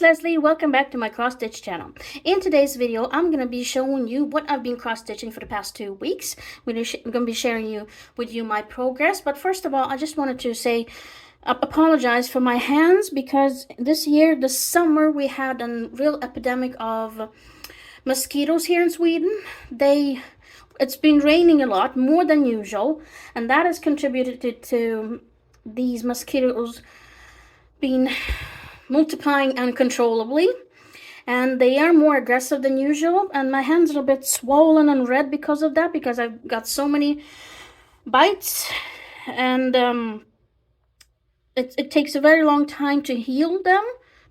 it's Leslie. Welcome back to my cross stitch channel. In today's video, I'm going to be showing you what I've been cross stitching for the past 2 weeks. I'm going to be sharing with you my progress. But first of all, I just wanted to say apologize for my hands, because this year, this summer, we had a real epidemic of mosquitoes here in Sweden. It's been raining a lot, more than usual, and that has contributed to these mosquitoes being multiplying uncontrollably, and they are more aggressive than usual, and my hands are a bit swollen and red because of that, because I've got so many bites, and it takes a very long time to heal them,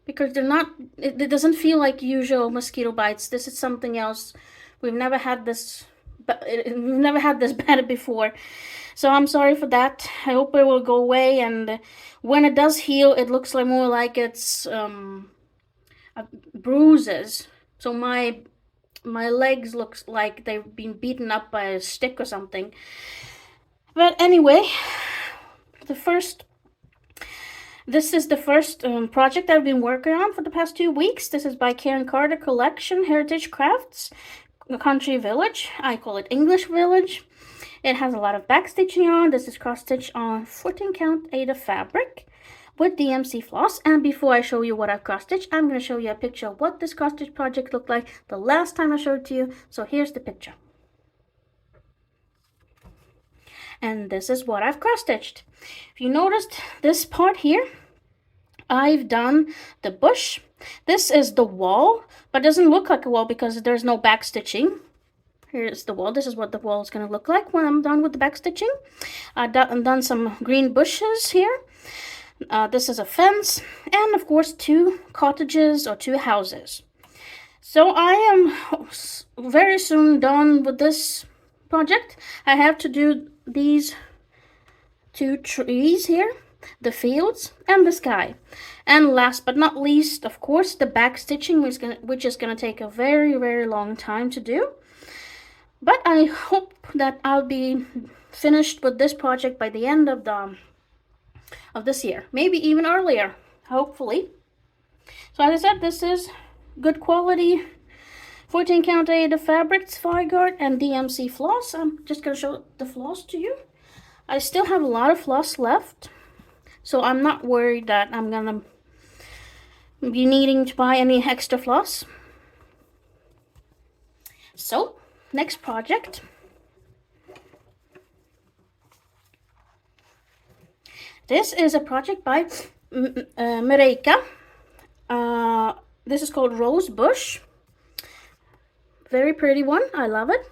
because it doesn't feel like usual mosquito bites. This is something else. We've never had this bad before, so I'm sorry for that. I hope it will go away, and when it does heal, it looks like more like it's bruises. So my legs looks like they've been beaten up by a stick or something. But anyway, this is the first project I've been working on for the past 2 weeks. This is by Karen Carter Collection, Heritage Crafts, Country Village. I call it English Village. It has a lot of back stitching on. This is cross stitch on 14 count Ada fabric with DMC floss. And before I show you what I've cross stitched, I'm going to show you a picture of what this cross stitch project looked like the last time I showed it to you. So here's the picture. And this is what I've cross stitched. If you noticed this part here, I've done the bush. This is the wall, but it doesn't look like a wall because there's no back stitching. Here's the wall. This is what the wall is going to look like when I'm done with the back stitching. I've done some green bushes here. This is a fence, and of course 2 cottages or 2 houses. So I am very soon done with this project. I have to do these 2 trees here, the fields, and the sky. And last but not least, of course, the back stitching, which is going to take a very, very long time to do. But I hope that I'll be finished with this project by the end of this year, maybe even earlier, hopefully. So as I said, this is good quality 14 count Ada fabrics, Figart, and DMC floss. I'm just going to show the floss to you. I still have a lot of floss left, so I'm not worried that I'm going to be needing to buy any extra floss. So next project. This is a project by Marika. This is called Rose Bush. Very pretty one. I love it.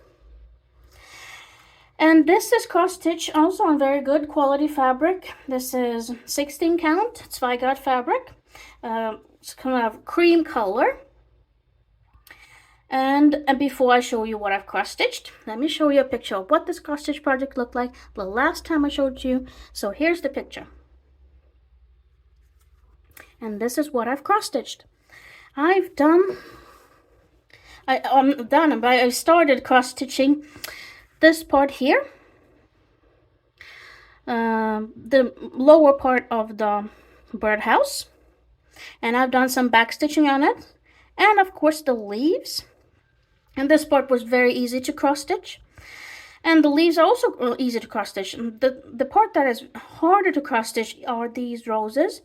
And this is cross stitch also on very good quality fabric. This is 16 count. It's Figart fabric. It's kind of cream color. And before I show you what I've cross stitched, let me show you a picture of what this cross stitch project looked like the last time I showed you. So here's the picture. And this is what I've cross stitched. I started cross stitching this part here, the lower part of the birdhouse, and I've done some back stitching on it, and of course the leaves. And this part was very easy to cross stitch, and the leaves are also easy to cross stitch. The part that is harder to cross stitch are these roses,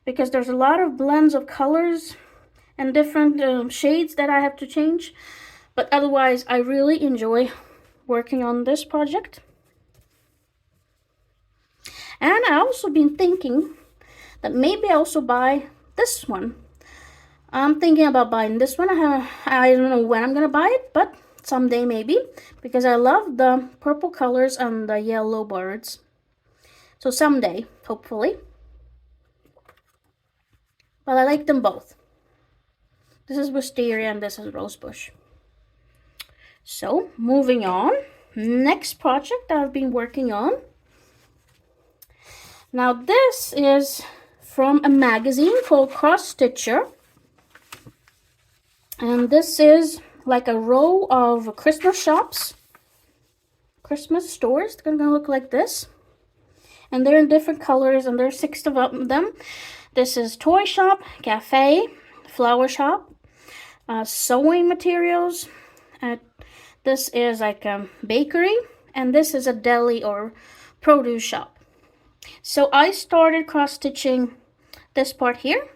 because there's a lot of blends of colors and different shades that I have to change. But otherwise, I really enjoy working on this project. And I also been thinking that maybe I also buy this one. I'm thinking about buying this one. I don't know when I'm gonna buy it, but someday maybe, because I love the purple colors and the yellow birds. So someday, hopefully. But I like them both. This is wisteria and this is rosebush. So moving on, next project I've been working on. Now this is from a magazine called Cross Stitcher. And this is like a row of Christmas shops, Christmas stores. They're gonna look like this. And they're in different colors, and there's 6 of them. This is Toy Shop, Cafe, flower shop, sewing materials. This is like a bakery, and this is a deli or produce shop. So I started cross-stitching this part here.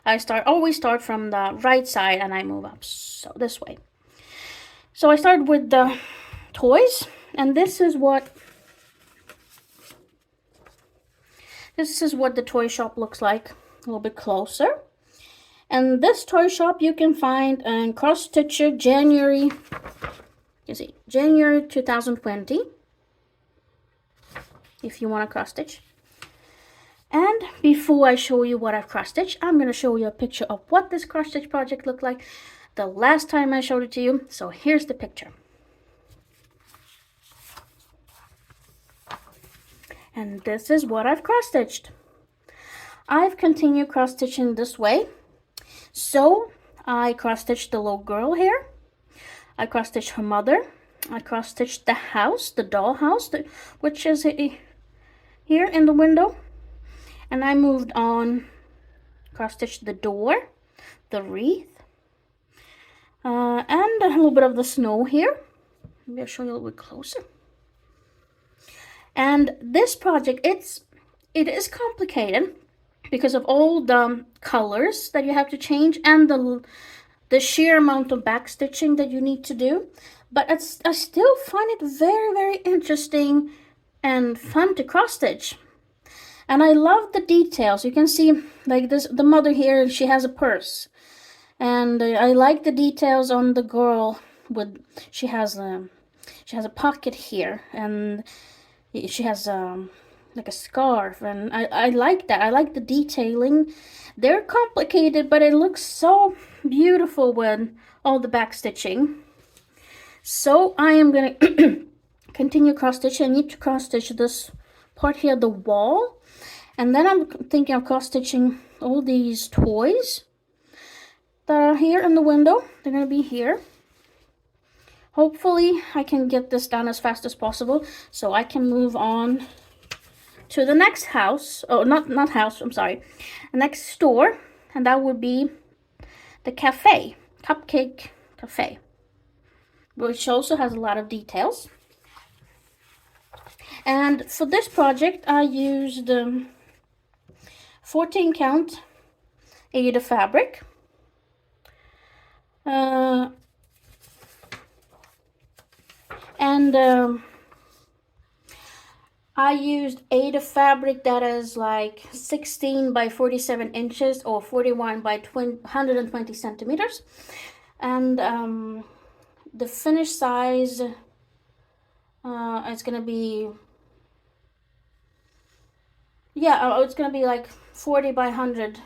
I always start from the right side and I move up, so this way. So I started with the toys, and this is what the toy shop looks like a little bit closer. And this toy shop you can find in Cross Stitcher January 2020, if you want to cross stitch. And before I show you what I've cross stitched, I'm going to show you a picture of what this cross stitch project looked like the last time I showed it to you. So here's the picture. And this is what I've cross stitched. I've continued cross stitching this way. So I cross stitched the little girl here. I cross stitched her mother. I cross stitched the house, the doll house, which is here in the window. And I moved on, cross stitched the door, the wreath, and a little bit of the snow here. Maybe I'll show you a little bit closer. And this project, it is complicated because of all the colors that you have to change and the sheer amount of back stitching that you need to do. But I still find it very, very interesting and fun to cross stitch. And I love the details. You can see like this, the mother here, she has a purse. And I like the details on the girl with, she has a pocket here, and she has like a scarf, and I like that. I like the detailing. They're complicated, but it looks so beautiful with all the back stitching. So I am gonna continue cross stitching. I need to cross stitch this part here, the wall, and then I'm thinking of cross stitching all these toys that are here in the window. They're gonna be here. Hopefully I can get this done as fast as possible so I can move on to the next house. Oh, not house, I'm sorry. The next store, and that would be the cafe, Cupcake Cafe, which also has a lot of details. And for this project I used 14 count Aida fabric. I used Aida fabric that is like 16 by 47 inches or 41 by 120 centimeters. And the finished size it's gonna be, yeah, it's gonna be like 40 by 100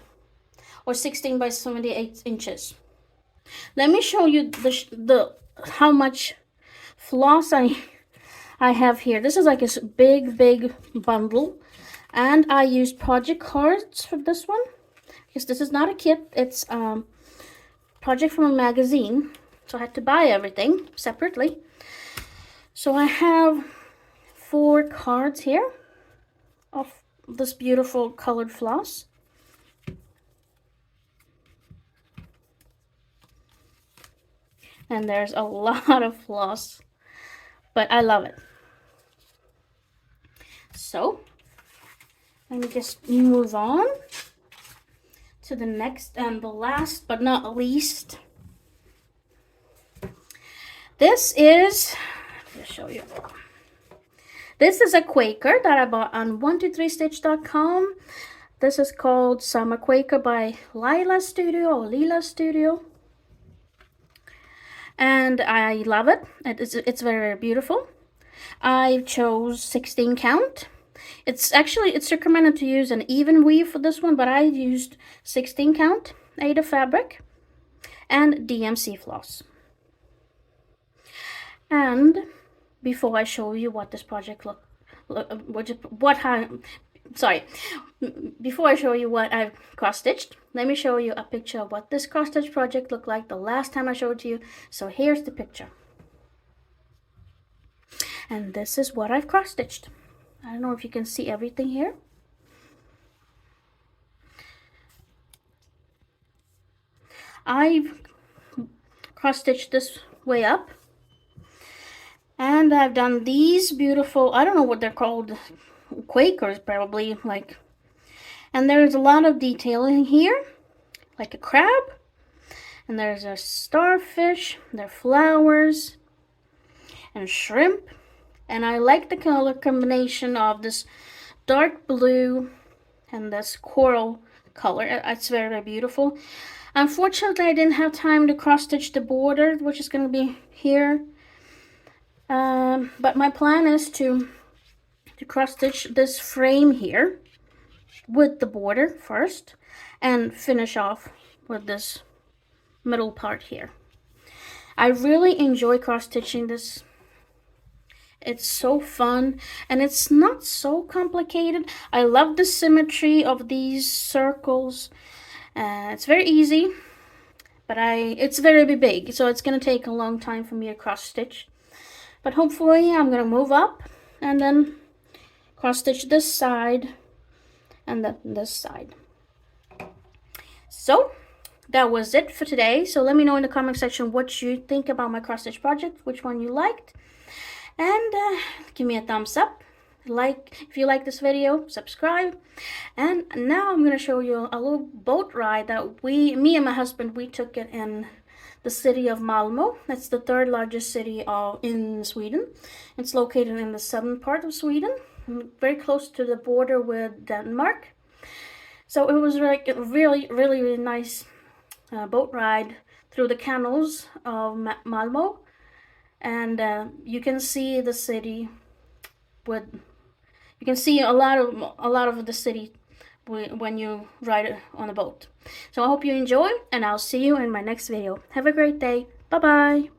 or 16 by 78 inches. Let me show you the how much floss I have here. This is like a big bundle, and I used project cards for this one because this is not a kit. It's project from a magazine, so I had to buy everything separately. So I have 4 cards here of this beautiful colored floss. And there's a lot of floss, but I love it. So let me just move on to the next and the last but not least. This is, let me show you. This is a Quaker that I bought on 123stitch.com. This is called Summer Quaker by Lila Studio. And I love it. It's very, very beautiful. I chose 16 count. It's recommended to use an even weave for this one, but I used 16 count Aida fabric and DMC floss. And before I show you what this project before I show you what I've cross-stitched, let me show you a picture of what this cross-stitch project looked like the last time I showed it to you. So here's the picture. And this is what I've cross-stitched. I don't know if you can see everything here. I've cross-stitched this way up. And I've done these beautiful, I don't know what they're called, Quakers probably, like. And there's a lot of detailing here, like a crab. And there's a starfish, there are flowers, and shrimp. And I like the color combination of this dark blue and this coral color. It's very, very beautiful. Unfortunately, I didn't have time to cross-stitch the border, which is going to be here. But my plan is to cross-stitch this frame here with the border first and finish off with this middle part here. I really enjoy cross-stitching this. It's so fun and it's not so complicated. I love the symmetry of these circles. It's very easy, but it's very big, so it's gonna take a long time for me to cross-stitch. But hopefully I'm gonna move up and then cross-stitch this side and then this side. So that was it for today. So let me know in the comment section what you think about my cross-stitch project, which one you liked. And give me a thumbs up. If you like this video, subscribe. And now I'm going to show you a little boat ride that me and my husband, we took it in the city of Malmö. That's the third largest city in Sweden. It's located in the southern part of Sweden, very close to the border with Denmark. So it was like a really nice boat ride through the canals of Malmö. And you can see the city you can see a lot of the city when you ride on a boat. So I hope you enjoy, and I'll see you in my next video. Have a great day. Bye bye.